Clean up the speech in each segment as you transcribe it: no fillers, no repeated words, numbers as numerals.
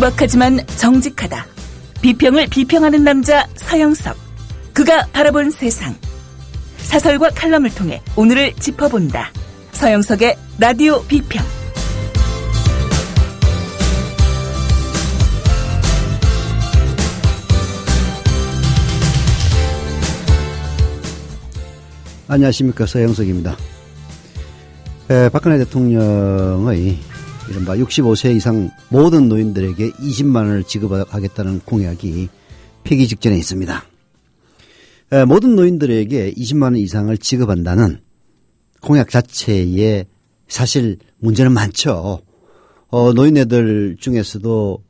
투박하지만 정직하다. 비평을 비평하는 남자 서영석. 그가 바라본 세상. 사설과 칼럼을 통해 오늘을 짚어본다. 서영석의 라디오 비평. 안녕하십니까, 서영석입니다. 박근혜 대통령의 이른바 65세 이상 모든 노인들에게 20만 원을 지급하겠다는 공약이 폐기 직전에 있습니다. 모든 노인들에게 20만 원 이상을 지급한다는 공약 자체에 사실 문제는 많죠. 노인네들 중에서도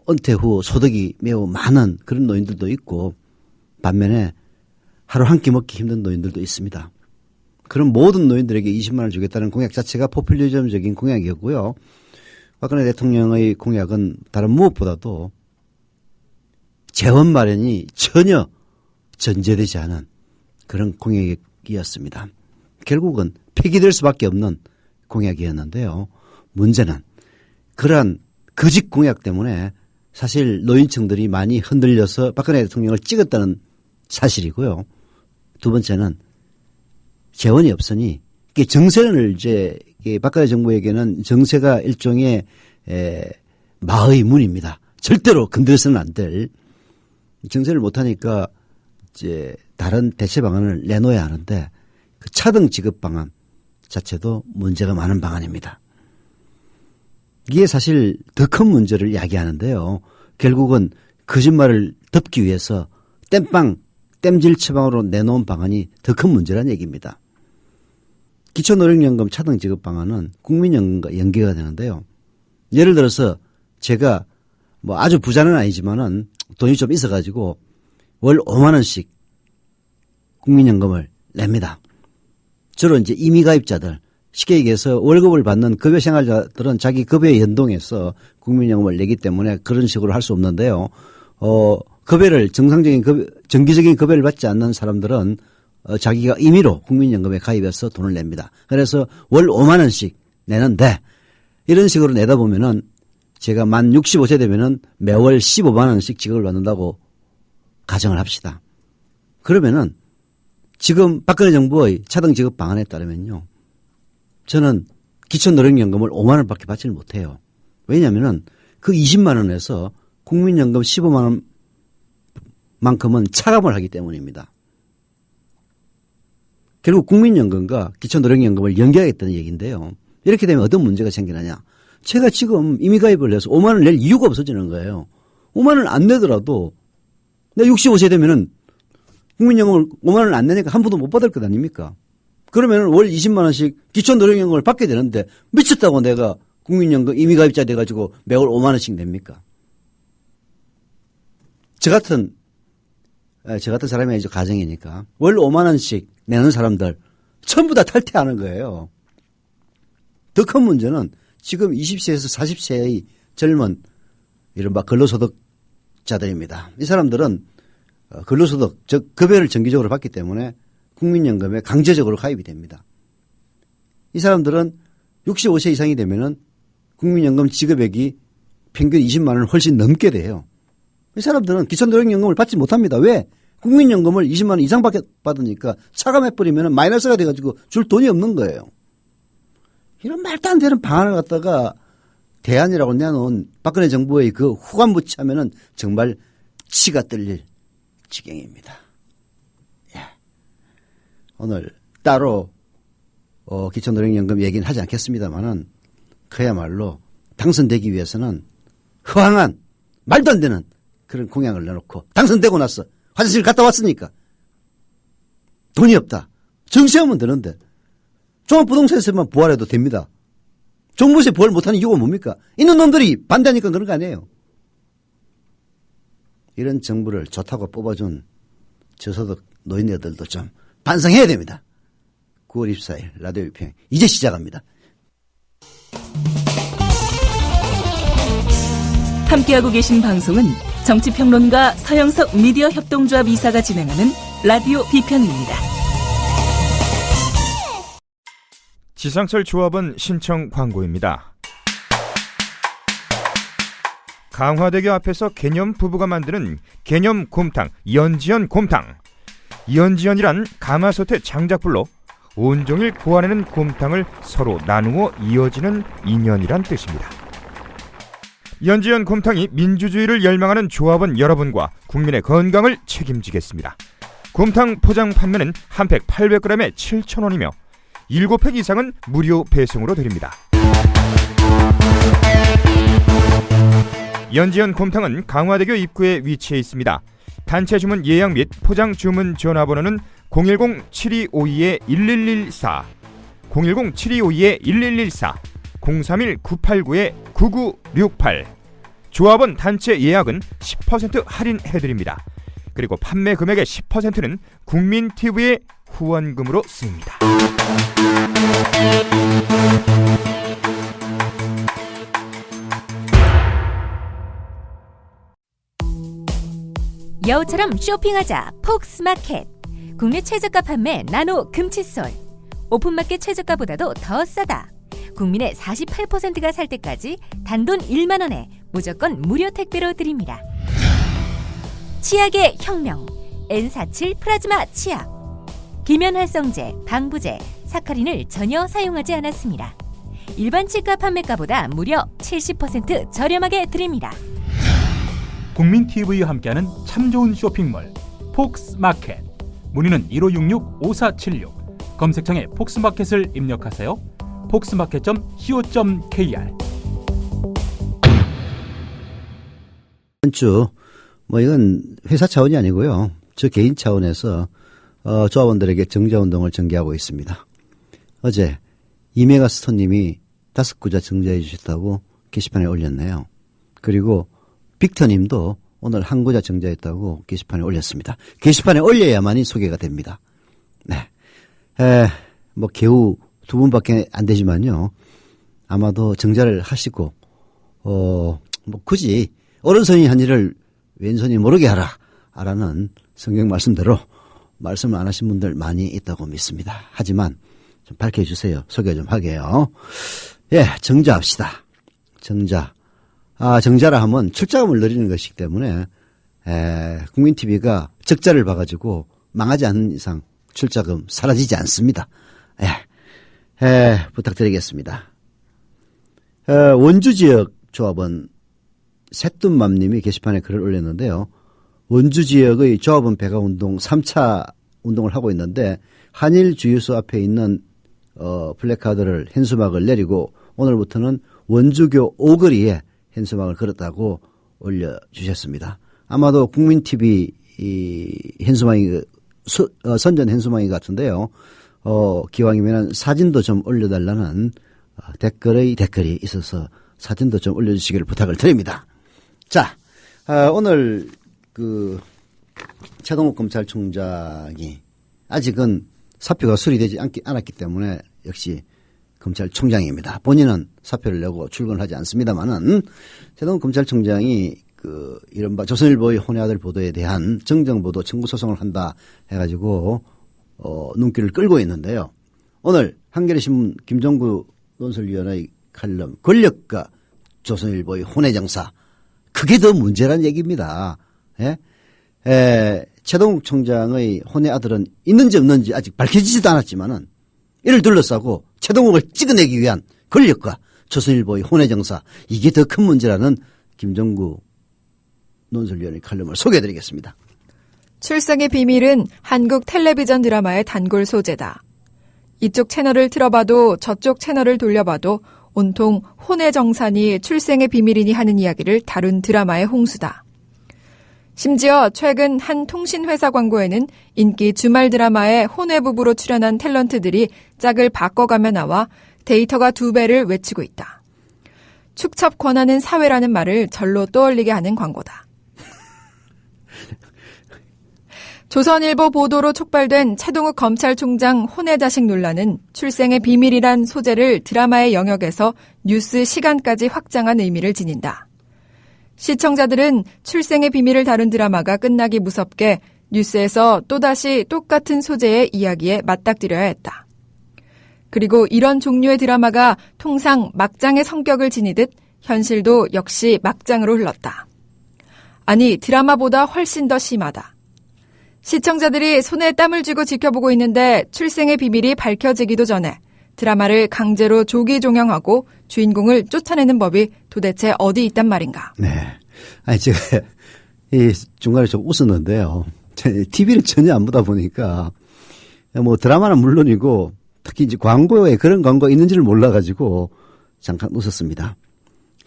은퇴 후 소득이 매우 많은 그런 노인들도 있고, 반면에 하루 한 끼 먹기 힘든 노인들도 있습니다. 그런 모든 노인들에게 20만 원을 주겠다는 공약 자체가 포퓰리즘적인 공약이었고요. 박근혜 대통령의 공약은 다른 무엇보다도 재원 마련이 전혀 전제되지 않은 그런 공약이었습니다. 결국은 폐기될 수밖에 없는 공약이었는데요. 문제는 그러한 거짓 공약 때문에 사실 노인층들이 많이 흔들려서 박근혜 대통령을 찍었다는 사실이고요. 두 번째는 재원이 없으니 정세를 이제 박근혜 정부에게는 정세가 일종의 마의 문입니다. 절대로 건드려서는 안 될. 정세를 못하니까 이제 다른 대체 방안을 내놓아야 하는데 그 차등 지급 방안 자체도 문제가 많은 방안입니다. 이게 사실 더 큰 문제를 야기하는데요. 결국은 거짓말을 덮기 위해서 땜질 처방으로 내놓은 방안이 더 큰 문제라는 얘기입니다. 기초노령연금 차등 지급 방안은 국민연금과 연계가 되는데요. 예를 들어서 제가 뭐 아주 부자는 아니지만은 돈이 좀 있어가지고 월 5만 원씩 국민연금을 냅니다. 주로 이제 임의가입자들, 쉽게 얘기해서 월급을 받는 급여 생활자들은 자기 급여에 연동해서 국민연금을 내기 때문에 그런 식으로 할 수 없는데요. 급여를 정기적인 급여를 받지 않는 사람들은 자기가 임의로 국민연금에 가입해서 돈을 냅니다. 그래서 월 5만 원씩 내는데 이런 식으로 내다 보면은 제가 만 65세 되면은 매월 15만 원씩 지급을 받는다고 가정을 합시다. 그러면은 지금 박근혜 정부의 차등 지급 방안에 따르면요. 저는 기초노령연금을 5만 원밖에 받지를 못해요. 왜냐하면은 그 20만 원에서 국민연금 15만 원만큼은 차감을 하기 때문입니다. 결국 국민연금과 기초노령연금을 연계하겠다는 얘기인데요. 이렇게 되면 어떤 문제가 생기느냐. 제가 지금 임의가입을 해서 5만 원을 낼 이유가 없어지는 거예요. 5만 원을 안 내더라도 내가 65세 되면은 국민연금을 5만 원을 안 내니까 한 푼도 못 받을 것 아닙니까? 그러면 월 20만 원씩 기초노령연금을 받게 되는데 미쳤다고 내가 국민연금 임의가입자 돼가지고 매월 5만 원씩 냅니까? 저 같은 사람이 아니죠. 가정이니까. 월 5만 원씩 내는 사람들 전부 다 탈퇴하는 거예요. 더 큰 문제는 지금 20세에서 40세의 젊은 이른바 근로소득자들입니다. 이 사람들은 근로소득, 즉 급여를 정기적으로 받기 때문에 국민연금에 강제적으로 가입이 됩니다. 이 사람들은 65세 이상이 되면은 국민연금 지급액이 평균 20만 원을 훨씬 넘게 돼요. 이 사람들은 기초노령연금을 받지 못합니다. 왜? 국민연금을 20만 원 이상 받으니까 차감해버리면 마이너스가 돼가지고 줄 돈이 없는 거예요. 이런 말도 안 되는 방안을 갖다가 대안이라고 내놓은 박근혜 정부의 그 후관부치 하면은 정말 치가 떨릴 지경입니다. 예. 오늘 따로 기초노령연금 얘기는 하지 않겠습니다만은 그야말로 당선되기 위해서는 허황한 말도 안 되는 그런 공약을 내놓고 당선되고 나서 화장실 갔다 왔으니까 돈이 없다. 정시하면 되는데 종합부동산세만 부활해도 됩니다. 종부세 부활 못하는 이유가 뭡니까? 있는 놈들이 반대하니까 그런 거 아니에요. 이런 정부를 좋다고 뽑아준 저소득 노인네들도 좀 반성해야 됩니다. 9월 24일 라디오 비평 이제 시작합니다. 함께하고 계신 방송은 정치평론가 서영석 미디어 협동조합 이사가 진행하는 라디오 비평입니다. 지상철 조합원 신청 광고입니다. 강화대교 앞에서 개념 부부가 만드는 개념 곰탕 연지연 곰탕. 연지연이란 가마솥의 장작불로 온종일 구워내는 곰탕을 서로 나누어 이어지는 인연이란 뜻입니다. 연지연 곰탕이 민주주의를 열망하는 조합원 여러분과 국민의 건강을 책임지겠습니다. 곰탕 포장 판매는 한 팩 800g에 7,000원이며 7팩 이상은 무료 배송으로 드립니다. 연지연 곰탕은 강화대교 입구에 위치해 있습니다. 단체 주문 예약 및 포장 주문 전화번호는 010-7252-1114, 010-7252-1114, 031-989-9968. 조합원 단체 예약은 10% 할인해드립니다. 그리고 판매 금액의 10%는 국민TV의 후원금으로 쓰입니다. 여우처럼 쇼핑하자 폭스마켓. 국내 최저가 판매 나노 금칫솔. 오픈마켓 최저가보다도 더 싸다. 국민의 48%가 살 때까지 단돈 1만 원에 무조건 무료 택배로 드립니다. 치약의 혁명 N47 플라즈마 치약. 기면활성제, 방부제, 사카린을 전혀 사용하지 않았습니다. 일반 치과 판매가보다 무려 70% 저렴하게 드립니다. 국민TV와 함께하는 참 좋은 쇼핑몰 폭스마켓. 문의는 1566-5476. 검색창에 폭스마켓을 입력하세요. 폭스마켓.co.kr. 이번 주 이건 회사 차원이 아니고요. 저 개인 차원에서 조합원들에게 정자운동을 전개하고 있습니다. 어제 이메가스톤님이 5구자 정자해 주셨다고 게시판에 올렸네요. 그리고 빅터님도 오늘 한 구자 정자했다고 게시판에 올렸습니다. 게시판에 올려야만이 소개가 됩니다. 네, 개우 2분밖에 안 되지만요. 아마도 정자를 하시고 굳이 오른손이 한 일을 왼손이 모르게 하라는 성경 말씀대로 말씀을 안 하신 분들 많이 있다고 믿습니다. 하지만 좀 밝혀주세요. 소개 좀 하게요. 예, 정자합시다. 정자. 정자라 하면 출자금을 늘리는 것이기 때문에 국민TV가 적자를 봐가지고 망하지 않는 이상 출자금 사라지지 않습니다. 부탁드리겠습니다. 원주지역 조합원 새뚱맘님이 게시판에 글을 올렸는데요. 원주지역의 조합원 배가운동 3차 운동을 하고 있는데 한일 주유소 앞에 있는 플래카드를 현수막을 내리고 오늘부터는 원주교 오거리에 현수막을 걸었다고 올려주셨습니다. 아마도 국민TV 현수막이 선전 현수막이 같은데요. 기왕이면 사진도 좀 올려달라는 댓글이 있어서 사진도 좀 올려주시기를 부탁을 드립니다. 자, 오늘 최동욱 검찰총장이 아직은 사표가 수리되지 않았기 때문에 역시 검찰총장입니다. 본인은 사표를 내고 출근하지 않습니다만은 최동욱 검찰총장이 이른바 조선일보의 혼의 아들 보도에 대한 정정보도 청구 소송을 한다 해가지고 눈길을 끌고 있는데요. 오늘 한겨레신문 김종구 논설위원의 칼럼 권력과 조선일보의 혼의 정사, 그게 더 문제란 얘기입니다. 최동욱 총장의 혼의 아들은 있는지 없는지 아직 밝혀지지도 않았지만은 이를 둘러싸고 최동욱을 찍어내기 위한 권력과 조선일보의 혼의 정사, 이게 더 큰 문제라는 김종구 논설위원의 칼럼을 소개해드리겠습니다. 출생의 비밀은 한국 텔레비전 드라마의 단골 소재다. 이쪽 채널을 틀어봐도 저쪽 채널을 돌려봐도 온통 혼의 정산이 출생의 비밀이니 하는 이야기를 다룬 드라마의 홍수다. 심지어 최근 한 통신회사 광고에는 인기 주말 드라마에 혼의 부부로 출연한 탤런트들이 짝을 바꿔가며 나와 데이터가 2배를 외치고 있다. 축첩 권하는 사회라는 말을 절로 떠올리게 하는 광고다. 조선일보 보도로 촉발된 최동욱 검찰총장 혼의 자식 논란은 출생의 비밀이란 소재를 드라마의 영역에서 뉴스 시간까지 확장한 의미를 지닌다. 시청자들은 출생의 비밀을 다룬 드라마가 끝나기 무섭게 뉴스에서 또다시 똑같은 소재의 이야기에 맞닥뜨려야 했다. 그리고 이런 종류의 드라마가 통상 막장의 성격을 지니듯 현실도 역시 막장으로 흘렀다. 아니, 드라마보다 훨씬 더 심하다. 시청자들이 손에 땀을 쥐고 지켜보고 있는데 출생의 비밀이 밝혀지기도 전에 드라마를 강제로 조기 종영하고 주인공을 쫓아내는 법이 도대체 어디 있단 말인가. 네. 아니, 제가 이 중간에 좀 웃었는데요. TV를 전혀 안 보다 보니까 뭐 드라마는 물론이고 특히 이제 광고에 그런 광고가 있는지를 몰라가지고 잠깐 웃었습니다.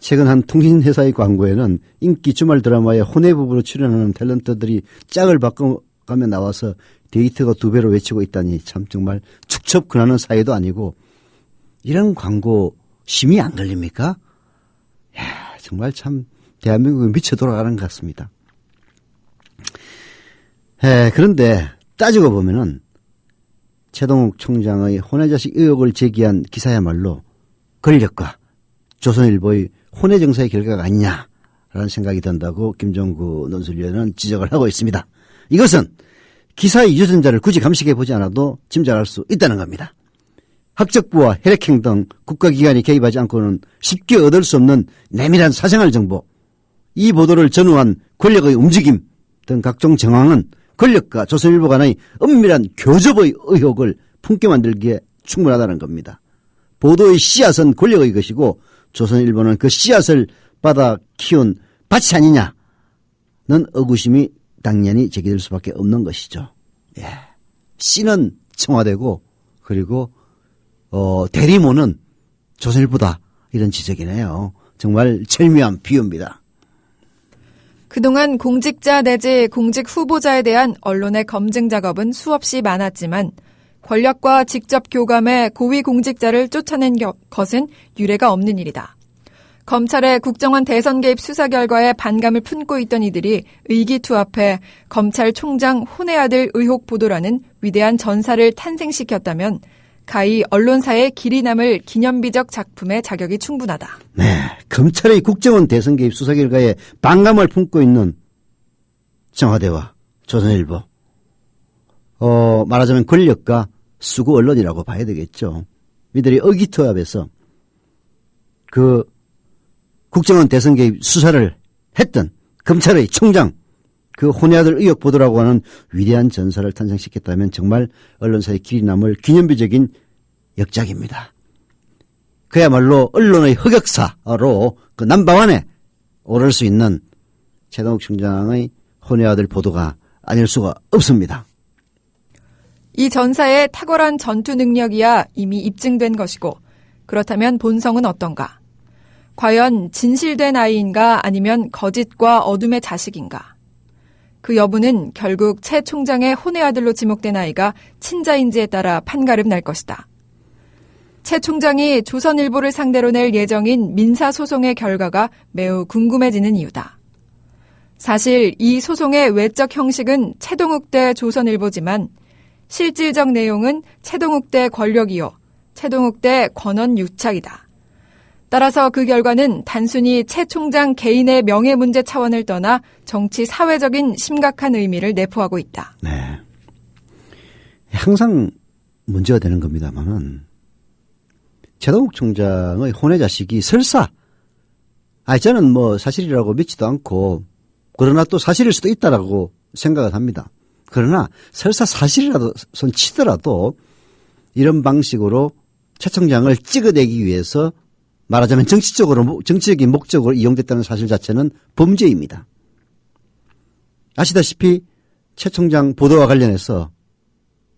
최근 한 통신회사의 광고에는 인기 주말 드라마에 혼외 부부로 출연하는 탤런트들이 짝을 바꿔가며 나와서 데이트가 2배로 외치고 있다니 참 정말 축첩 근하는 사이도 아니고 이런 광고 심의 안 걸립니까? 이야, 정말 참 대한민국이 미쳐 돌아가는 것 같습니다. 그런데 따지고 보면은 최동욱 총장의 혼외자식 의혹을 제기한 기사야말로 권력과 조선일보의 혼외 정사의 결과가 아니냐라는 생각이 든다고 김종구 논술위원은 지적을 하고 있습니다. 이것은 기사의 유전자를 굳이 감식해보지 않아도 짐작할 수 있다는 겁니다. 학적부와 혈액형 등 국가기관이 개입하지 않고는 쉽게 얻을 수 없는 내밀한 사생활 정보, 이 보도를 전후한 권력의 움직임 등 각종 정황은 권력과 조선일보 간의 은밀한 교접의 의혹을 품게 만들기에 충분하다는 겁니다. 보도의 씨앗은 권력의 것이고 조선일보는 그 씨앗을 받아 키운 밭이 아니냐는 의구심이 당연히 제기될 수밖에 없는 것이죠. 예. 씨는 청와대고 그리고 대리모는 조선일보다 이런 지적이네요. 정말 절묘한 비유입니다. 그동안 공직자 내지 공직 후보자에 대한 언론의 검증 작업은 수없이 많았지만 권력과 직접 교감해 고위 공직자를 쫓아낸 것은 유례가 없는 일이다. 검찰의 국정원 대선 개입 수사 결과에 반감을 품고 있던 이들이 의기투합해 검찰총장 혼외 아들 의혹 보도라는 위대한 전사를 탄생시켰다면 가히 언론사의 길이 남을 기념비적 작품의 자격이 충분하다. 네, 검찰의 국정원 대선 개입 수사 결과에 반감을 품고 있는 청와대와 조선일보, 말하자면 권력과 수구 언론이라고 봐야 되겠죠. 이들이 의기투합해서 그 국정원 대선 개입 수사를 했던 검찰의 총장, 그 혼외 아들 의혹 보도라고 하는 위대한 전사를 탄생시켰다면 정말 언론사의 길이 남을 기념비적인 역작입니다. 그야말로 언론의 흑역사로 그 넘버원에 오를 수 있는 최동욱 총장의 혼외 아들 보도가 아닐 수가 없습니다. 이 전사의 탁월한 전투 능력이야 이미 입증된 것이고 그렇다면 본성은 어떤가? 과연 진실된 아이인가 아니면 거짓과 어둠의 자식인가? 그 여부는 결국 최 총장의 혼외 아들로 지목된 아이가 친자인지에 따라 판가름 날 것이다. 최 총장이 조선일보를 상대로 낼 예정인 민사소송의 결과가 매우 궁금해지는 이유다. 사실 이 소송의 외적 형식은 최동욱 대 조선일보지만 실질적 내용은 최동욱 대 권력이요, 최동욱 대 권원 유착이다. 따라서 그 결과는 단순히 최 총장 개인의 명예 문제 차원을 떠나 정치 사회적인 심각한 의미를 내포하고 있다. 네, 항상 문제가 되는 겁니다만은 최동욱 총장의 혼외 자식이 설사, 저는 뭐 사실이라고 믿지도 않고 그러나 또 사실일 수도 있다라고 생각을 합니다. 그러나 설사 사실이라도 손 치더라도 이런 방식으로 최 총장을 찍어내기 위해서 말하자면 정치적인 목적으로 이용됐다는 사실 자체는 범죄입니다. 아시다시피 최 총장 보도와 관련해서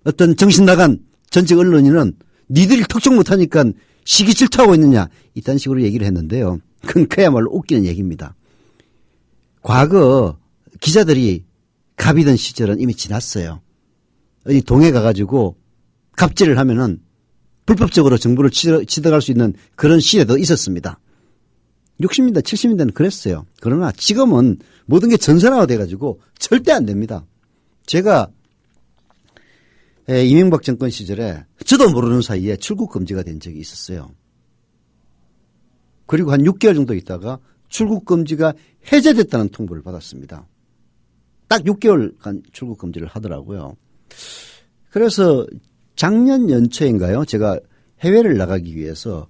어떤 정신 나간 전직 언론인은 니들이 특종 못하니까 시기 질투하고 있느냐 이딴 식으로 얘기를 했는데요. 그건 그야말로 웃기는 얘기입니다. 과거 기자들이 갑이던 시절은 이미 지났어요. 어디 동해 가가지고 갑질을 하면은 불법적으로 정부를 취득할 수 있는 그런 시대도 있었습니다. 60년대, 70년대는 그랬어요. 그러나 지금은 모든 게 전산화가 돼가지고 절대 안 됩니다. 제가 이명박 정권 시절에 저도 모르는 사이에 출국 금지가 된 적이 있었어요. 그리고 한 6개월 정도 있다가 출국 금지가 해제됐다는 통보를 받았습니다. 딱 6개월간 출국 금지를 하더라고요. 그래서 작년 연초인가요? 제가 해외를 나가기 위해서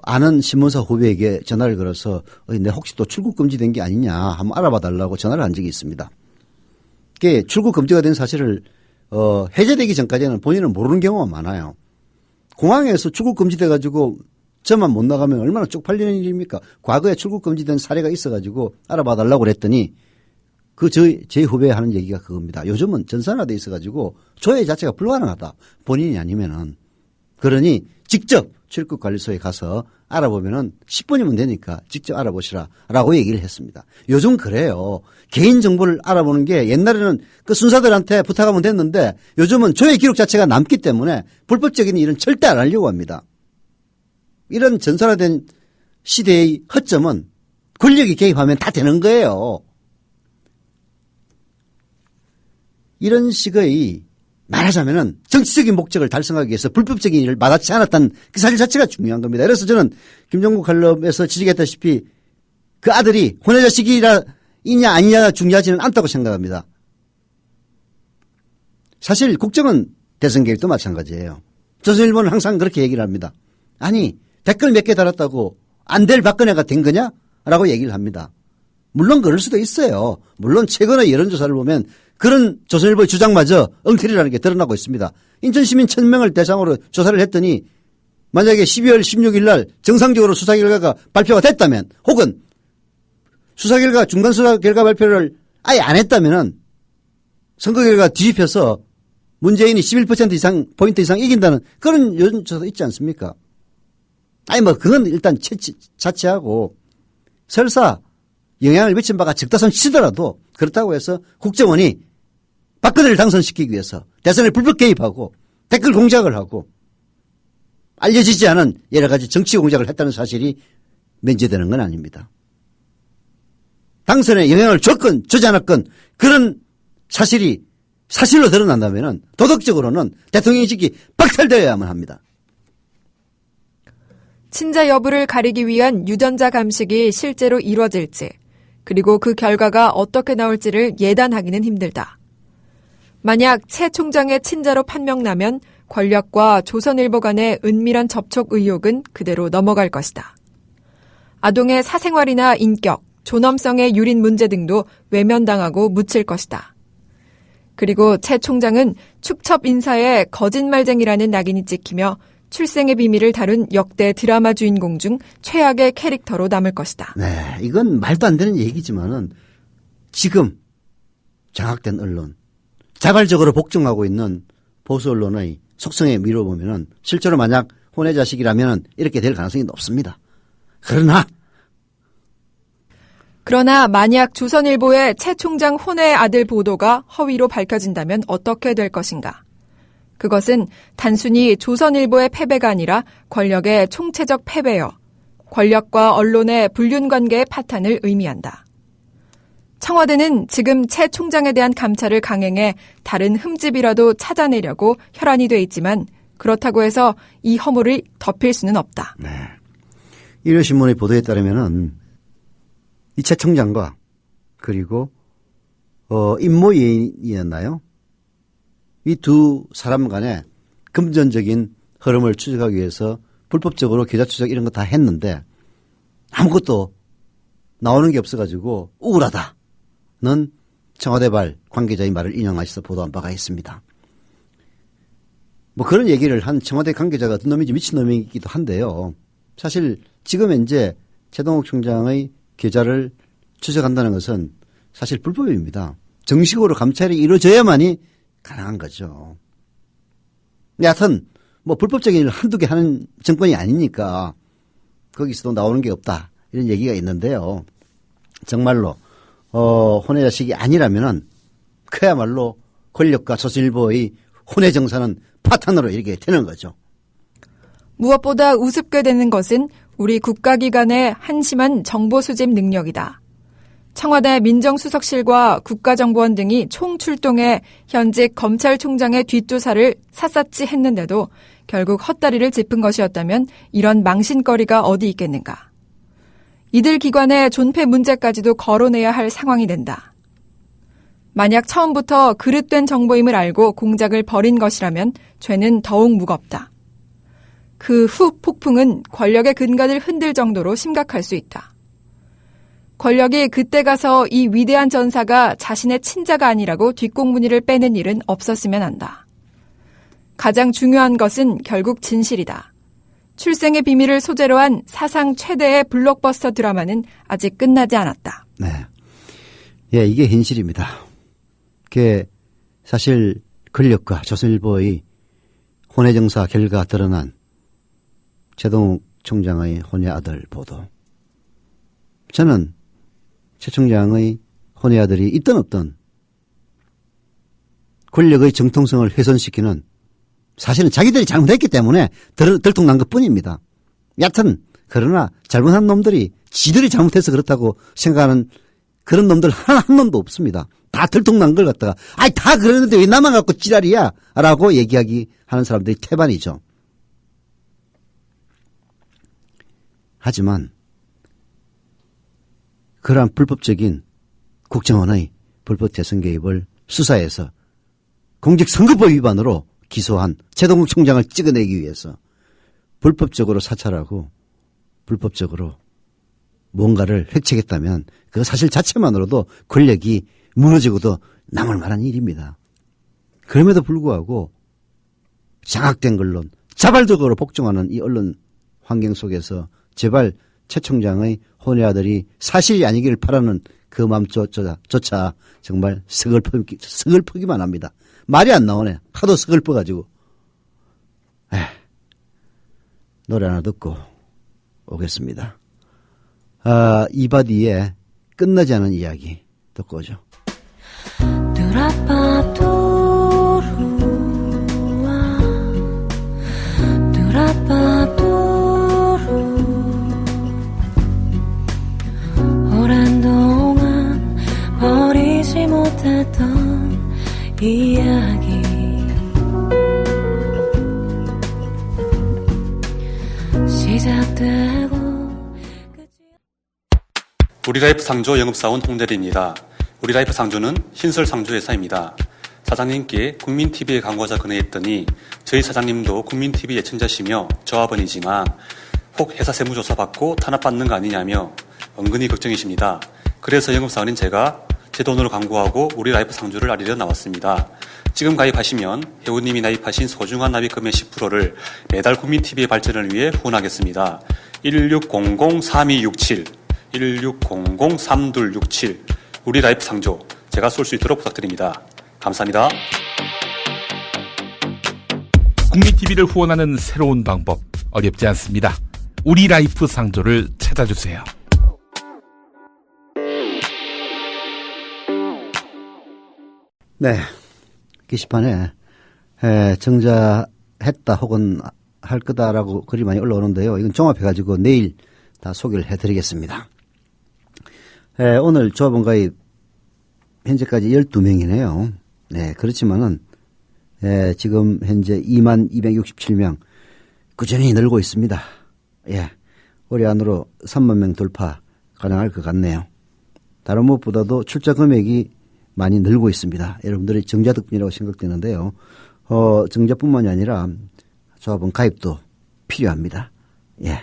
아는 신문사 후배에게 전화를 걸어서 내 혹시 또 출국 금지된 게 아니냐 한번 알아봐 달라고 전화를 한 적이 있습니다. 그게 출국 금지가 된 사실을 해제되기 전까지는 본인은 모르는 경우가 많아요. 공항에서 출국 금지돼 가지고 저만 못 나가면 얼마나 쪽팔리는 일입니까? 과거에 출국 금지된 사례가 있어 가지고 알아봐 달라고 그랬더니 제 후배 하는 얘기가 그겁니다. 요즘은 전산화돼 있어 가지고 조회 자체가 불가능하다. 본인이 아니면은. 그러니 직접 출국관리소에 가서 알아보면은 10분이면 되니까 직접 알아보시라라고 얘기를 했습니다. 요즘 그래요. 개인정보를 알아보는 게 옛날에는 그 순사들한테 부탁하면 됐는데 요즘은 조회 기록 자체가 남기 때문에 불법적인 일은 절대 안 하려고 합니다. 이런 전산화된 시대의 허점은 권력이 개입하면 다 되는 거예요. 이런 식의 말하자면은 정치적인 목적을 달성하기 위해서 불법적인 일을 마다치 않았다는 그 사실 자체가 중요한 겁니다. 그래서 저는 김종국 칼럼에서 지적했다시피 그 아들이 혼외자식이냐 아니냐 중요하지는 않다고 생각합니다. 사실 국정은 대선 계획도 마찬가지예요. 조선일보는 항상 그렇게 얘기를 합니다. 아니 댓글 몇 개 달았다고 안 될 박근혜가 된 거냐? 라고 얘기를 합니다. 물론 그럴 수도 있어요. 물론 최근의 여론조사를 보면 그런 조선일보의 주장마저 엉터리라는 게 드러나고 있습니다. 인천시민 1000명을 대상으로 조사를 했더니 만약에 12월 16일 날 정상적으로 수사 결과가 발표가 됐다면 혹은 중간 수사 결과 발표를 아예 안 했다면은 선거 결과 뒤집혀서 문재인이 11% 이상, 포인트 이상 이긴다는 그런 여론조사도 있지 않습니까? 아니 그건 일단 자체하고 설사 영향을 미친 바가 적다손 치더라도 그렇다고 해서 국정원이 박근혜를 당선시키기 위해서 대선에 불법 개입하고 댓글 공작을 하고 알려지지 않은 여러 가지 정치 공작을 했다는 사실이 면제되는 건 아닙니다. 당선에 영향을 줬건 주지 않았건 그런 사실이 사실로 드러난다면 도덕적으로는 대통령직이 박탈되어야만 합니다. 친자 여부를 가리기 위한 유전자 감식이 실제로 이루어질지 그리고 그 결과가 어떻게 나올지를 예단하기는 힘들다. 만약 최 총장의 친자로 판명나면 권력과 조선일보 간의 은밀한 접촉 의혹은 그대로 넘어갈 것이다. 아동의 사생활이나 인격, 존엄성의 유린 문제 등도 외면당하고 묻힐 것이다. 그리고 최 총장은 축첩 인사에 거짓말쟁이라는 낙인이 찍히며 출생의 비밀을 다룬 역대 드라마 주인공 중 최악의 캐릭터로 남을 것이다. 네, 이건 말도 안 되는 얘기지만은 지금 장악된 언론, 자발적으로 복종하고 있는 보수 언론의 속성에 미뤄보면은 실제로 만약 혼외 자식이라면 이렇게 될 가능성이 높습니다. 그러나 만약 조선일보의 최 총장 혼외 아들 보도가 허위로 밝혀진다면 어떻게 될 것인가? 그것은 단순히 조선일보의 패배가 아니라 권력의 총체적 패배여 권력과 언론의 불륜관계의 파탄을 의미한다. 청와대는 지금 최 총장에 대한 감찰을 강행해 다른 흠집이라도 찾아내려고 혈안이 돼 있지만 그렇다고 해서 이 허물을 덮일 수는 없다. 네. 일요신문의 보도에 따르면은 이 최 총장과 그리고 임모예인이었나요? 이 두 사람 간에 금전적인 흐름을 추적하기 위해서 불법적으로 계좌 추적 이런 거 다 했는데 아무것도 나오는 게 없어가지고 우울하다는 청와대발 관계자의 말을 인용하셔서 보도한 바가 있습니다. 뭐 그런 얘기를 한 청와대 관계자가 어떤 놈인지 미친놈이기도 한데요. 사실 지금 현재 최동욱 총장의 계좌를 추적한다는 것은 사실 불법입니다. 정식으로 감찰이 이루어져야만이 가능한 거죠. 여하튼 뭐 불법적인 일을 한두 개 하는 정권이 아니니까 거기서도 나오는 게 없다 이런 얘기가 있는데요. 정말로 혼외 자식이 아니라면은 그야말로 권력과 조선일보의 혼외 정사는 파탄으로 이렇게 되는 거죠. 무엇보다 우습게 되는 것은 우리 국가기관의 한심한 정보 수집 능력이다. 청와대 민정수석실과 국가정보원 등이 총출동해 현직 검찰총장의 뒷조사를 샅샅이 했는데도 결국 헛다리를 짚은 것이었다면 이런 망신거리가 어디 있겠는가. 이들 기관의 존폐 문제까지도 거론해야 할 상황이 된다. 만약 처음부터 그릇된 정보임을 알고 공작을 벌인 것이라면 죄는 더욱 무겁다. 그 후 폭풍은 권력의 근간을 흔들 정도로 심각할 수 있다. 권력이 그때 가서 이 위대한 전사가 자신의 친자가 아니라고 뒷공무니를 빼는 일은 없었으면 한다. 가장 중요한 것은 결국 진실이다. 출생의 비밀을 소재로 한 사상 최대의 블록버스터 드라마는 아직 끝나지 않았다. 네. 예, 이게 현실입니다. 그게 사실 권력과 조선일보의 혼외정사 결과 드러난 최동욱 총장의 혼외 아들 보도. 저는 최 총장의 혼외 아들이 있든 없든 권력의 정통성을 훼손시키는 사실은 자기들이 잘못했기 때문에 들통난 것뿐입니다. 여하튼 그러나 잘못한 놈들이 지들이 잘못해서 그렇다고 생각하는 그런 놈들 한 놈도 없습니다. 다 들통난 걸 갖다가 아이 다 그러는데 왜 나만 갖고 지랄이야 라고 얘기하기 하는 사람들이 태반이죠. 하지만 그러한 불법적인 국정원의 불법 대선 개입을 수사해서 공직선거법 위반으로 기소한 최동욱 총장을 찍어내기 위해서 불법적으로 사찰하고 불법적으로 뭔가를 획책했다면 그 사실 자체만으로도 권력이 무너지고도 남을 만한 일입니다. 그럼에도 불구하고 장악된 언론, 자발적으로 복종하는 이 언론 환경 속에서 제발 최 총장의 혼외 아들이 사실이 아니기를 바라는 그 마음조차 정말 서글프기만 합니다. 말이 안 나오네. 하도 서글퍼가지고. 노래 하나 듣고 오겠습니다. 이바디의 끝나지 않은 이야기 듣고 오죠. 오랜 동안 버리지 못했던 이야기 시작되고 우리라이프 상조 영업사원 홍대리입니다. 우리라이프 상조는 신설상조회사입니다. 사장님께 국민TV에 광고자 건의했더니 저희 사장님도 국민TV 예청자시며 조합원이지만 혹 회사 세무조사 받고 탄압받는 거 아니냐며 은근히 걱정이십니다. 그래서 영업사원인 제가 제 돈으로 광고하고 우리라이프 상조를 알리려 나왔습니다. 지금 가입하시면 회원님이 나입하신 소중한 납입금의 10%를 매달 국민TV의 발전을 위해 후원하겠습니다. 1600-3267 1600-3267 우리라이프 상조 제가 쏠 수 있도록 부탁드립니다. 감사합니다. 국민TV를 후원하는 새로운 방법 어렵지 않습니다. 우리라이프 상조를 찾아주세요. 네. 게시판에 정자했다 혹은 할 거다라고 글이 많이 올라오는데요. 이건 종합해가지고 내일 다 소개를 해드리겠습니다. 오늘 조합원 가입 현재까지 12명이네요. 네, 그렇지만은 지금 현재 2267명 꾸준히 늘고 있습니다. 예, 올해 안으로 3만 명 돌파 가능할 것 같네요. 다른 무엇보다도 출자 금액이 많이 늘고 있습니다. 여러분들의 정자 덕분이라고 생각되는데요. 정자뿐만이 아니라 조합원 가입도 필요합니다. 예.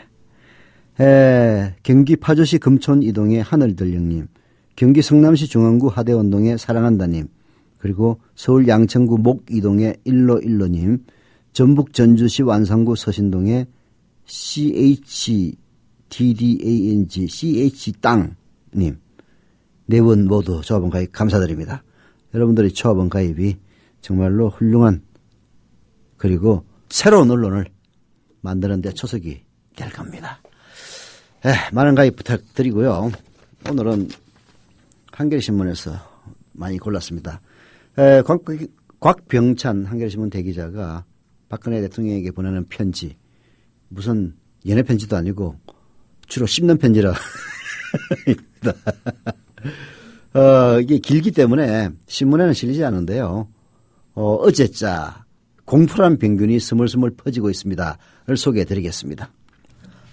경기 파주시 금촌 이동의 하늘들령님, 경기 성남시 중앙구 하대원동의 사랑한다님, 그리고 서울 양천구 목이동의 일로일로님, 전북 전주시 완산구 서신동의 CHDDANG CH땅님, 네 분 모두 조합원 가입 감사드립니다. 여러분들의 조합원 가입이 정말로 훌륭한 그리고 새로운 언론을 만드는 데 초석이 될 겁니다. 많은 가입 부탁드리고요. 오늘은 한겨레신문에서 많이 골랐습니다. 곽병찬 한겨레신문 대기자가 박근혜 대통령에게 보내는 편지, 무슨 연애 편지도 아니고 주로 씹는 편지라 이게 길기 때문에 신문에는 실리지 않은데요. 어제자 공포란 병균이 스물스물 퍼지고 있습니다를 소개해드리겠습니다.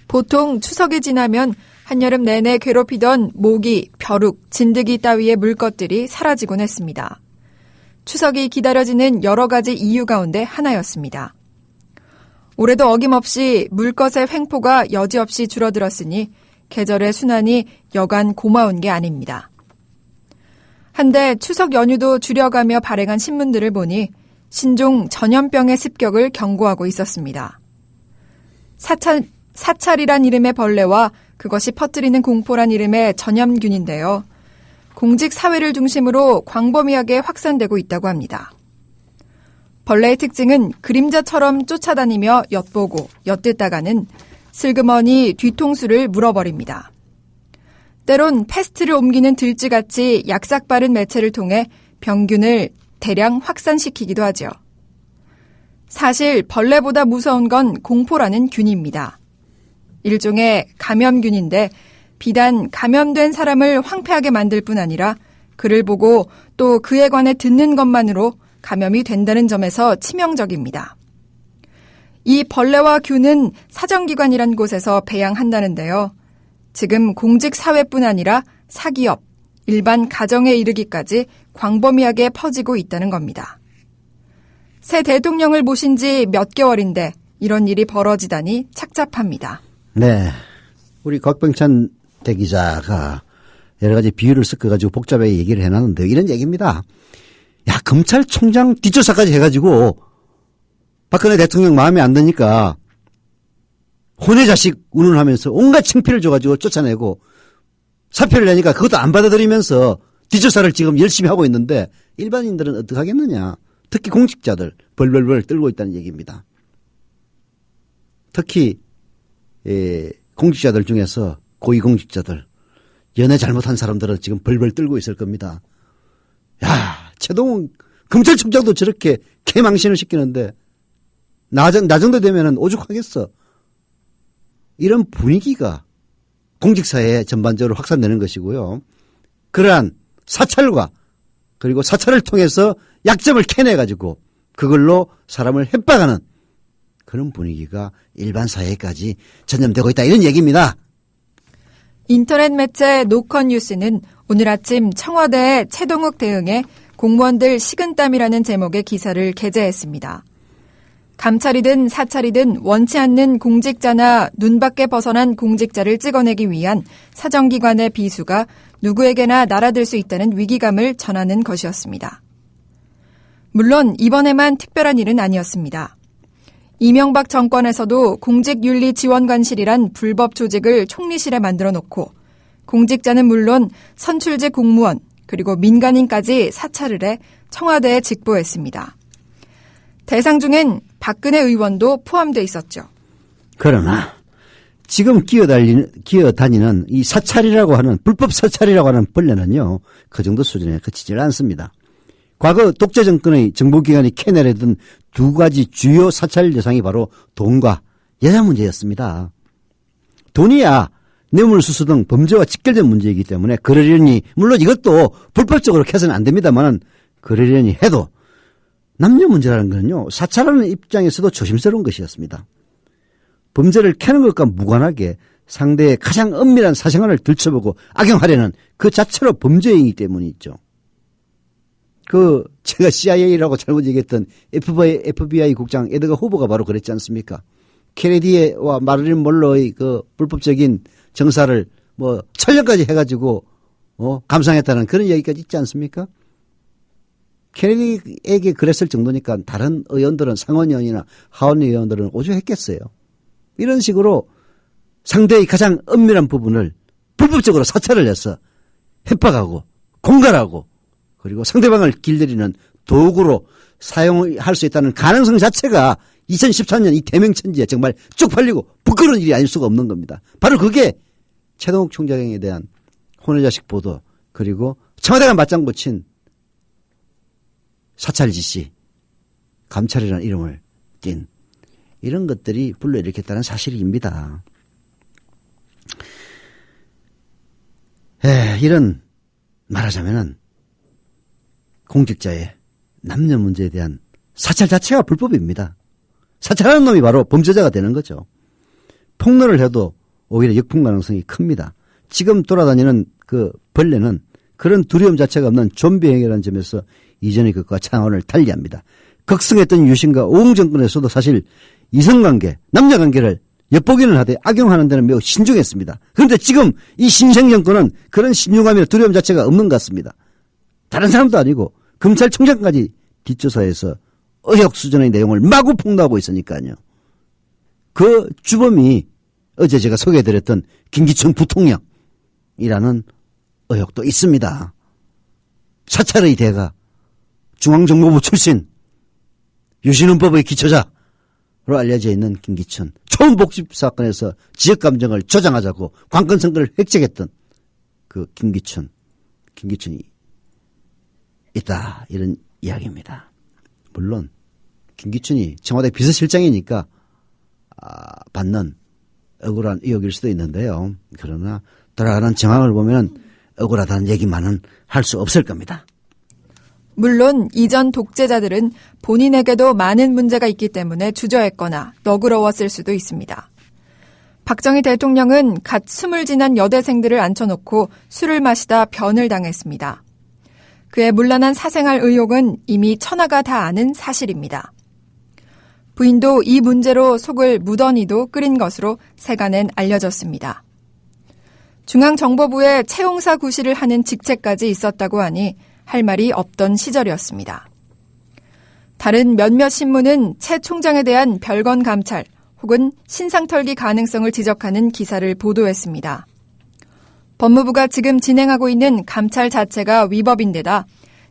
보통 추석이 지나면 한여름 내내 괴롭히던 모기, 벼룩, 진드기 따위의 물것들이 사라지곤 했습니다. 추석이 기다려지는 여러 가지 이유 가운데 하나였습니다. 올해도 어김없이 물것의 횡포가 여지없이 줄어들었으니 계절의 순환이 여간 고마운 게 아닙니다. 한데 추석 연휴도 줄여가며 발행한 신문들을 보니 신종 전염병의 습격을 경고하고 있었습니다. 사찰이란 이름의 벌레와 그것이 퍼뜨리는 공포란 이름의 전염균인데요. 공직 사회를 중심으로 광범위하게 확산되고 있다고 합니다. 벌레의 특징은 그림자처럼 쫓아다니며 엿보고 엿듣다가는 슬그머니 뒤통수를 물어버립니다. 때론 패스트를 옮기는 들쥐같이 약삭 빠른 매체를 통해 병균을 대량 확산시키기도 하죠. 사실 벌레보다 무서운 건 공포라는 균입니다. 일종의 감염균인데 비단 감염된 사람을 황폐하게 만들 뿐 아니라 그를 보고 또 그에 관해 듣는 것만으로 감염이 된다는 점에서 치명적입니다. 이 벌레와 균은 사정기관이란 곳에서 배양한다는데요. 지금 공직사회뿐 아니라 사기업, 일반 가정에 이르기까지 광범위하게 퍼지고 있다는 겁니다. 새 대통령을 모신 지 몇 개월인데 이런 일이 벌어지다니 착잡합니다. 네, 우리 곽병찬 대기자가 여러 가지 비유를 섞어가지고 복잡하게 얘기를 해놨는데 이런 얘기입니다. 야, 검찰총장 뒷조사까지 해가지고 박근혜 대통령 마음에 안 드니까 혼의 자식 운운하면서 온갖 창피를 줘가지고 쫓아내고 사표를 내니까 그것도 안 받아들이면서 뒷조사를 지금 열심히 하고 있는데 일반인들은 어떻게 하겠느냐. 특히 공직자들 벌벌벌 떨고 있다는 얘기입니다. 특히 공직자들 중에서 고위공직자들 연애 잘못한 사람들은 지금 벌벌 떨고 있을 겁니다. 야, 최동훈 검찰총장도 저렇게 개망신을 시키는데 나 정도 되면은 오죽하겠어. 이런 분위기가 공직사회에 전반적으로 확산되는 것이고요. 그러한 사찰과 그리고 사찰을 통해서 약점을 캐내가지고 그걸로 사람을 협박하는 그런 분위기가 일반 사회까지 전염되고 있다. 이런 얘기입니다. 인터넷 매체 노컷뉴스는 오늘 아침 청와대의 최동욱 대응에 공무원들 식은땀이라는 제목의 기사를 게재했습니다. 감찰이든 사찰이든 원치 않는 공직자나 눈 밖에 벗어난 공직자를 찍어내기 위한 사정기관의 비수가 누구에게나 날아들 수 있다는 위기감을 전하는 것이었습니다. 물론 이번에만 특별한 일은 아니었습니다. 이명박 정권에서도 공직윤리지원관실이란 불법 조직을 총리실에 만들어 놓고 공직자는 물론 선출직 공무원 그리고 민간인까지 사찰을 해 청와대에 직보했습니다. 대상 중엔 박근혜 의원도 포함돼 있었죠. 그러나 지금 기어다니는 이 사찰이라고 하는 불법 사찰이라고 하는 벌레는요. 그 정도 수준에 그치질 않습니다. 과거 독재 정권의 정보기관이 캐내려던 두 가지 주요 사찰 대상이 바로 돈과 여자 문제였습니다. 돈이야 뇌물수수 등 범죄와 직결된 문제이기 때문에 그러려니 물론 이것도 불법적으로 캐서는 안 됩니다만 그러려니 해도 남녀 문제라는 건요. 사찰하는 입장에서도 조심스러운 것이었습니다. 범죄를 캐는 것과 무관하게 상대의 가장 은밀한 사생활을 들춰보고 악용하려는 그 자체로 범죄이기 때문이죠. 제가 CIA라고 잘못 얘기했던 FBI 국장 에드가 후보가 바로 그랬지 않습니까? 케네디와 마릴린 monroe의 그 불법적인 정사를 촬영까지 해가지고, 감상했다는 그런 얘기까지 있지 않습니까? 케네디에게 그랬을 정도니까 다른 의원들은 상원의원이나 하원의원들은 오죽했겠어요. 이런 식으로 상대의 가장 은밀한 부분을 불법적으로 사찰을 해서 협박하고 공갈하고 그리고 상대방을 길들이는 도구로 사용할 수 있다는 가능성 자체가 2013년 이 대명천지에 정말 쪽팔리고 부끄러운 일이 아닐 수가 없는 겁니다. 바로 그게 최동욱 총장에 대한 혼외자식 보도 그리고 청와대가 맞장구 친 사찰 지시, 감찰이라는 이름을 띤 이런 것들이 불러일으켰다는 사실입니다. 이런 말하자면은 공직자의 남녀 문제에 대한 사찰 자체가 불법입니다. 사찰하는 놈이 바로 범죄자가 되는 거죠. 폭로를 해도 오히려 역풍 가능성이 큽니다. 지금 돌아다니는 그 벌레는 그런 두려움 자체가 없는 좀비 행위라는 점에서 이전의 것과 차원을 달리합니다. 극성했던 유신과 오웅 정권에서도 사실 이성관계, 남녀관계를 엿보기는 하되 악용하는 데는 매우 신중했습니다. 그런데 지금 이 신생정권은 그런 신중함이나 두려움 자체가 없는 것 같습니다. 다른 사람도 아니고 검찰총장까지 뒷조사해서 의혹 수준의 내용을 마구 폭로하고 있으니까요. 그 주범이 어제 제가 소개해드렸던 김기춘 부통령이라는 의혹도 있습니다. 사찰의 대가, 중앙정보부 출신, 유신헌법의 기초자로 알려져 있는 김기춘, 초원복집 사건에서 지역감정을 조장하자고 관건선거를 획책했던 그 김기춘이 있다, 이런 이야기입니다. 물론 김기춘이 청와대 비서실장이니까 받는 억울한 의혹일 수도 있는데요. 그러나 돌아가는 정황을 보면 억울하다는 얘기만은 할 수 없을 겁니다. 물론 이전 독재자들은 본인에게도 많은 문제가 있기 때문에 주저했거나 너그러웠을 수도 있습니다. 박정희 대통령은 갓 20 지난 여대생들을 앉혀놓고 술을 마시다 변을 당했습니다. 그의 문란한 사생활 의혹은 이미 천하가 다 아는 사실입니다. 부인도 이 문제로 속을 무던히도 끓인 것으로 세간엔 알려졌습니다. 중앙정보부에 채용사 구실을 하는 직책까지 있었다고 하니 할 말이 없던 시절이었습니다. 다른 몇몇 신문은 채 총장에 대한 별건 감찰 혹은 신상털기 가능성을 지적하는 기사를 보도했습니다. 법무부가 지금 진행하고 있는 감찰 자체가 위법인데다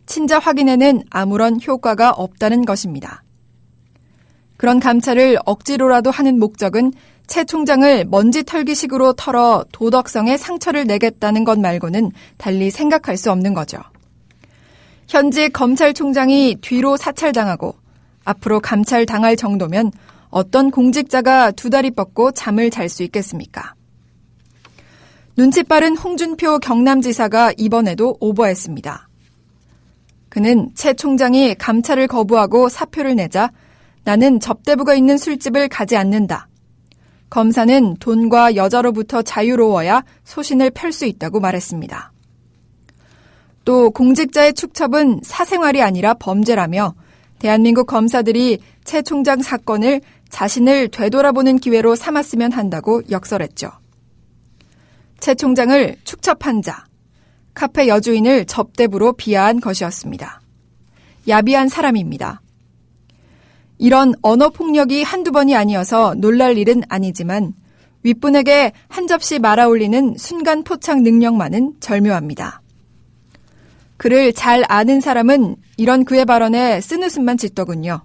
친자 확인에는 아무런 효과가 없다는 것입니다. 그런 감찰을 억지로라도 하는 목적은 채 총장을 먼지 털기식으로 털어 도덕성에 상처를 내겠다는 것 말고는 달리 생각할 수 없는 거죠. 현직 검찰총장이 뒤로 사찰당하고 앞으로 감찰당할 정도면 어떤 공직자가 두 다리 뻗고 잠을 잘 수 있겠습니까? 눈치 빠른 홍준표 경남지사가 이번에도 오버했습니다. 그는 채 총장이 감찰을 거부하고 사표를 내자 나는 접대부가 있는 술집을 가지 않는다. 검사는 돈과 여자로부터 자유로워야 소신을 펼 수 있다고 말했습니다. 또 공직자의 축첩은 사생활이 아니라 범죄라며 대한민국 검사들이 채 총장 사건을 자신을 되돌아보는 기회로 삼았으면 한다고 역설했죠. 채 총장을 축첩한 자, 카페 여주인을 접대부로 비하한 것이었습니다. 야비한 사람입니다. 이런 언어폭력이 한두 번이 아니어서 놀랄 일은 아니지만 윗분에게 한 접시 말아올리는 순간 포착 능력만은 절묘합니다. 그를 잘 아는 사람은 이런 그의 발언에 쓴웃음만 짓더군요.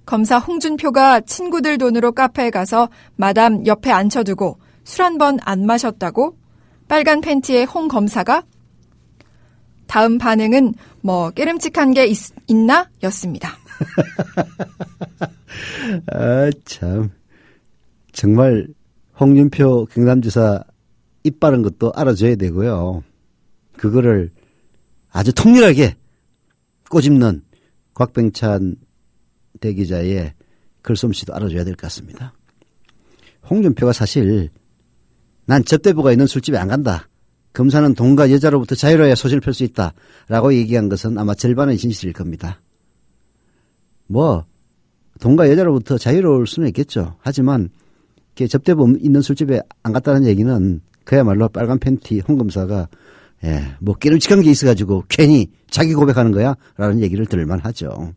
검사 홍준표가 친구들 돈으로 카페에 가서 마담 옆에 앉혀두고 술 한 번 안 마셨다고? 빨간 팬티에 홍 검사가? 다음 반응은 뭐 깨름칙한 게 있나? 였습니다. 아, 참. 정말 홍준표 경남지사 입 바른 것도 알아줘야 되고요. 그거를 아주 통렬하게 꼬집는 곽병찬 대기자의 글솜씨도 알아줘야 될 것 같습니다. 홍준표가 사실 난 접대부가 있는 술집에 안 간다. 검사는 돈과 여자로부터 자유로워야 소신을 펼 수 있다. 라고 얘기한 것은 아마 절반의 진실일 겁니다. 뭐 돈과 여자로부터 자유로울 수는 있겠죠. 하지만 접대부 있는 술집에 안 갔다는 얘기는 그야말로 빨간 팬티 홍 검사가 뭐 깨름칙한 게 있어가지고 괜히 자기 고백하는 거야? 라는 얘기를 들을만 하죠.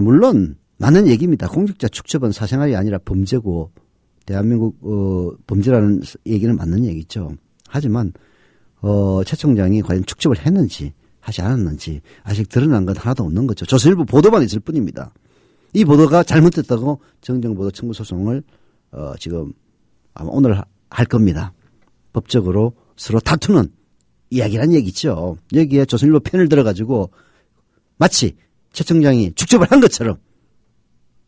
물론 맞는 얘기입니다. 공직자 축첩은 사생활이 아니라 범죄고 대한민국 범죄라는 얘기는 맞는 얘기죠. 하지만 채 총장이 과연 축첩을 했는지 하지 않았는지 아직 드러난 건 하나도 없는 거죠. 조선일보 보도만 있을 뿐입니다. 이 보도가 잘못됐다고 정정보도 청구 소송을 지금 아마 오늘 할 겁니다. 법적으로 서로 다투는 이야기란 얘기죠. 여기에 조선일보 편을 들어가지고 마치 채 총장이 축첩을 한 것처럼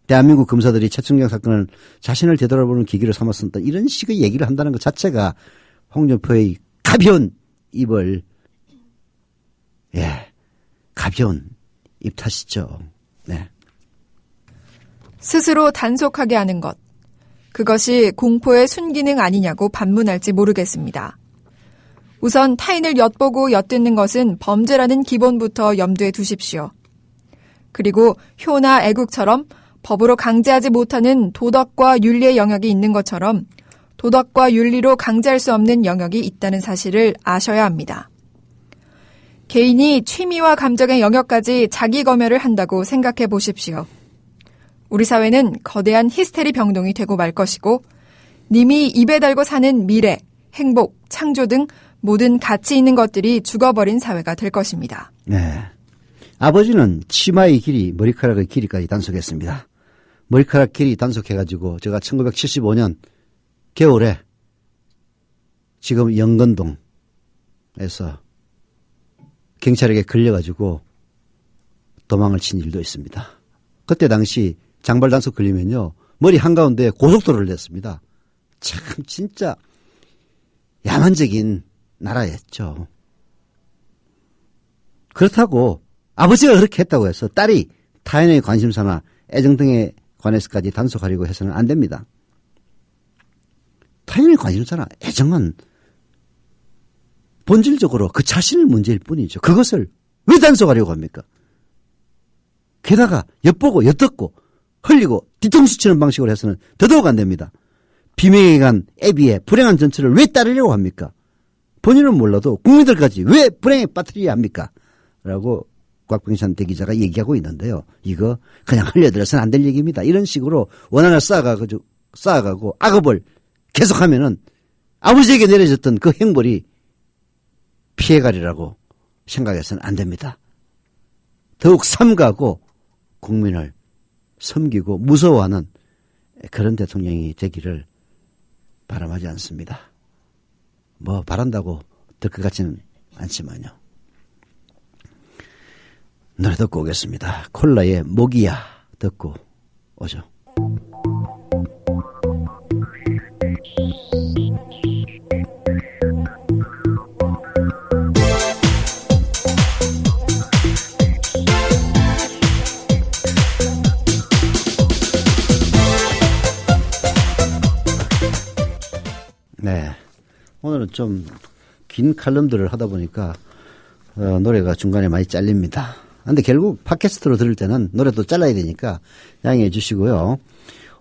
대한민국 검사들이 채 총장 사건을 자신을 되돌아보는 기기로 삼았었다. 이런 식의 얘기를 한다는 것 자체가 홍준표의 가벼운 입을 가벼운 입 탓이죠. 네. 스스로 단속하게 하는 것. 그것이 공포의 순기능 아니냐고 반문할지 모르겠습니다. 우선 타인을 엿보고 엿듣는 것은 범죄라는 기본부터 염두에 두십시오. 그리고 효나 애국처럼 법으로 강제하지 못하는 도덕과 윤리의 영역이 있는 것처럼 도덕과 윤리로 강제할 수 없는 영역이 있다는 사실을 아셔야 합니다. 개인이 취미와 감정의 영역까지 자기 검열을 한다고 생각해 보십시오. 우리 사회는 거대한 히스테리 병동이 되고 말 것이고 님이 입에 달고 사는 미래, 행복, 창조 등 모든 가치 있는 것들이 죽어버린 사회가 될 것입니다. 네. 아버지는 치마의 길이, 머리카락의 길이까지 단속했습니다. 머리카락 길이 단속해가지고 제가 1975년 겨울에 지금 영건동에서 경찰에게 걸려가지고 도망을 친 일도 있습니다. 그때 당시 장발 단속 걸리면요, 머리 한가운데 고속도로를 냈습니다. 참 진짜 야만적인 나라였죠. 그렇다고 아버지가 그렇게 했다고 해서 딸이 타인의 관심사나 애정 등에 관해서까지 단속하려고 해서는 안 됩니다. 타인의 관심사나 애정은 본질적으로 그 자신의 문제일 뿐이죠. 그것을 왜 단속하려고 합니까? 게다가 엿보고 엿듣고 흘리고 뒤통수 치는 방식으로 해서는 더더욱 안 됩니다. 비명에 간 애비의 불행한 전철을 왜 따르려고 합니까? 본인은 몰라도 국민들까지 왜 불행에 빠뜨려야 합니까? 라고 곽병찬 대기자가 얘기하고 있는데요. 이거 그냥 흘려들어서는 안 될 얘기입니다. 이런 식으로 원한을 쌓아가고 악업을 계속하면은 아버지에게 내려졌던 그 행벌이 피해가리라고 생각해서는 안 됩니다. 더욱 삼가고 국민을 섬기고 무서워하는 그런 대통령이 되기를 바람하지 않습니다. 뭐 바란다고 될 것 같지는 않지만요. 노래 듣고 오겠습니다. 콜라의 모기야 듣고 오죠. 네, 오늘은 좀 긴 칼럼들을 하다 보니까 노래가 중간에 많이 잘립니다. 근데 결국 팟캐스트로 들을 때는 노래도 잘라야 되니까 양해해 주시고요.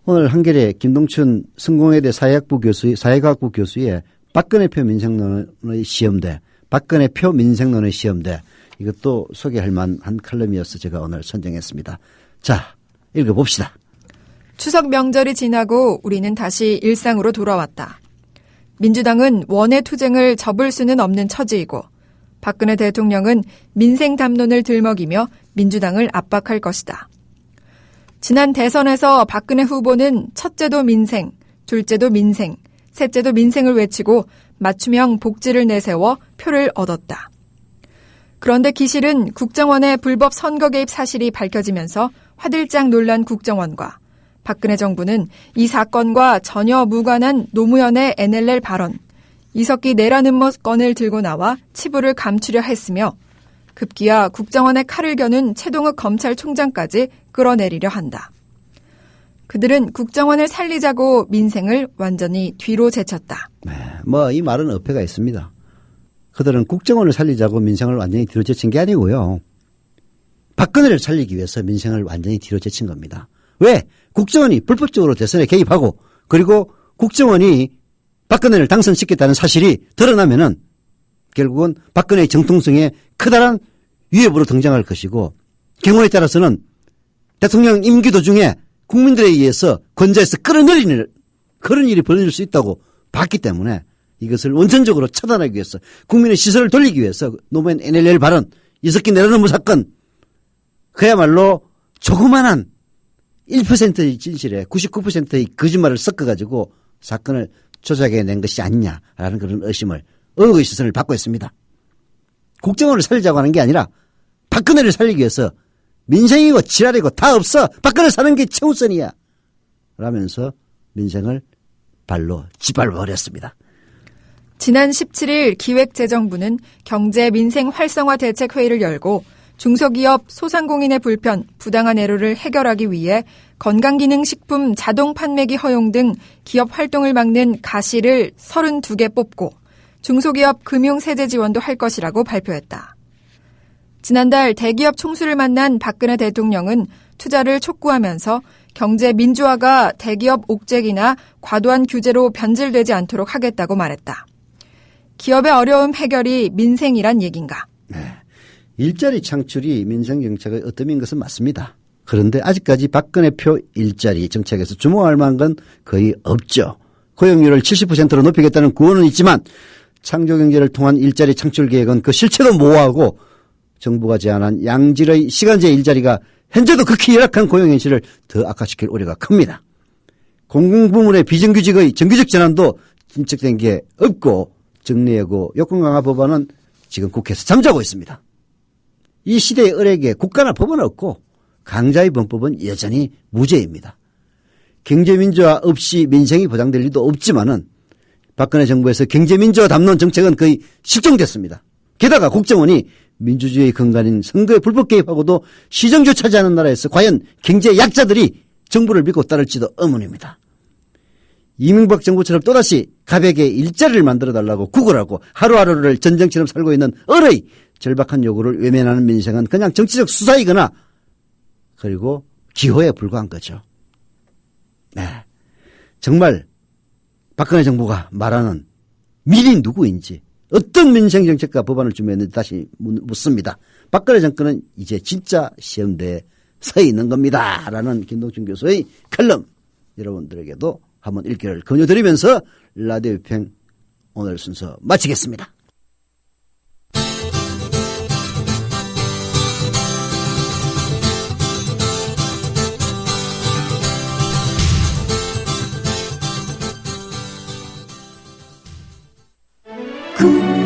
오늘 한겨레 김동춘 성공회대 사회과학부 교수의 박근혜표 민생론의 시험대, 박근혜표 민생론의 시험대, 이것도 소개할 만한 칼럼이어서 제가 오늘 선정했습니다. 자, 읽어봅시다. 추석 명절이 지나고 우리는 다시 일상으로 돌아왔다. 민주당은 원외 투쟁을 접을 수는 없는 처지이고 박근혜 대통령은 민생 담론을 들먹이며 민주당을 압박할 것이다. 지난 대선에서 박근혜 후보는 첫째도 민생, 둘째도 민생, 셋째도 민생을 외치고 맞춤형 복지를 내세워 표를 얻었다. 그런데 기실은 국정원의 불법 선거 개입 사실이 밝혀지면서 화들짝 놀란 국정원과 박근혜 정부는 이 사건과 전혀 무관한 노무현의 NLL 발언, 이석기 내란 음모 건을 들고 나와 치부를 감추려 했으며 급기야 국정원의 칼을 겨눈 최동욱 검찰총장까지 끌어내리려 한다. 그들은 국정원을 살리자고 민생을 완전히 뒤로 제쳤다. 네, 이 말은 어폐가 있습니다. 그들은 국정원을 살리자고 민생을 완전히 뒤로 제친 게 아니고요. 박근혜를 살리기 위해서 민생을 완전히 뒤로 제친 겁니다. 왜? 국정원이 불법적으로 대선에 개입하고 그리고 국정원이 박근혜를 당선시켰다는 사실이 드러나면은 결국은 박근혜의 정통성에 커다란 위협으로 등장할 것이고 경우에 따라서는 대통령 임기 도중에 국민들에 의해서 권좌에서 끌어내리는 그런 일이 벌어질 수 있다고 봤기 때문에 이것을 원천적으로 차단하기 위해서 국민의 시선을 돌리기 위해서 노무현 NLL 발언, 이석기 내란 음모 사건 그야말로 조그만한 1%의 진실에 99%의 거짓말을 섞어가지고 사건을 조작해낸 것이 아니냐라는 그런 의혹의 시선을 받고 있습니다. 국정원을 살리자고 하는 게 아니라 박근혜를 살리기 위해서 민생이고 지랄이고 다 없어. 박근혜 사는 게 최우선이야. 라면서 민생을 발로 짓밟아버렸습니다. 지난 17일 기획재정부는 경제민생 활성화 대책회의를 열고 중소기업 소상공인의 불편, 부당한 애로를 해결하기 위해 건강기능식품 자동 판매기 허용 등 기업 활동을 막는 가시를 32개 뽑고 중소기업 금융세제 지원도 할 것이라고 발표했다. 지난달 대기업 총수를 만난 박근혜 대통령은 투자를 촉구하면서 경제 민주화가 대기업 옥죄기나 과도한 규제로 변질되지 않도록 하겠다고 말했다. 기업의 어려움 해결이 민생이란 얘긴가? 네. 일자리 창출이 민생 정책의 어뜸인 것은 맞습니다. 그런데 아직까지 박근혜표 일자리 정책에서 주목할 만한 건 거의 없죠. 고용률을 70%로 높이겠다는 구호는 있지만 창조경제를 통한 일자리 창출 계획은 그 실체도 모호하고 정부가 제안한 양질의 시간제 일자리가 현재도 극히 열악한 고용 현실을 더 악화시킬 우려가 큽니다. 공공부문의 비정규직의 정규직 전환도 진척된 게 없고 정리해고 요건 강화 법안은 지금 국회에서 잠자고 있습니다. 이 시대의 을에게 국가나 법은 없고 강자의 범법은 여전히 무죄입니다. 경제민주화 없이 민생이 보장될 리도 없지만은 박근혜 정부에서 경제민주화 담론 정책은 거의 실종됐습니다. 게다가 국정원이 민주주의의 근간인 선거에 불법 개입하고도 시정조 차지하는 나라에서 과연 경제 약자들이 정부를 믿고 따를지도 의문입니다. 이명박 정부처럼 또다시 갑에게 일자리를 만들어달라고 구걸하고 하루하루를 전쟁처럼 살고 있는 을의 절박한 요구를 외면하는 민생은 그냥 정치적 수사이거나 그리고 기호에 불과한 거죠. 네, 정말 박근혜 정부가 말하는 밀이 누구인지 어떤 민생정책과 법안을 준비했는지 다시 묻습니다. 박근혜 정권은 이제 진짜 시험대에 서 있는 겁니다. 라는 김동준 교수의 칼럼 여러분들에게도 한번 읽기를 권유드리면서 라디오 비평 오늘 순서 마치겠습니다. 구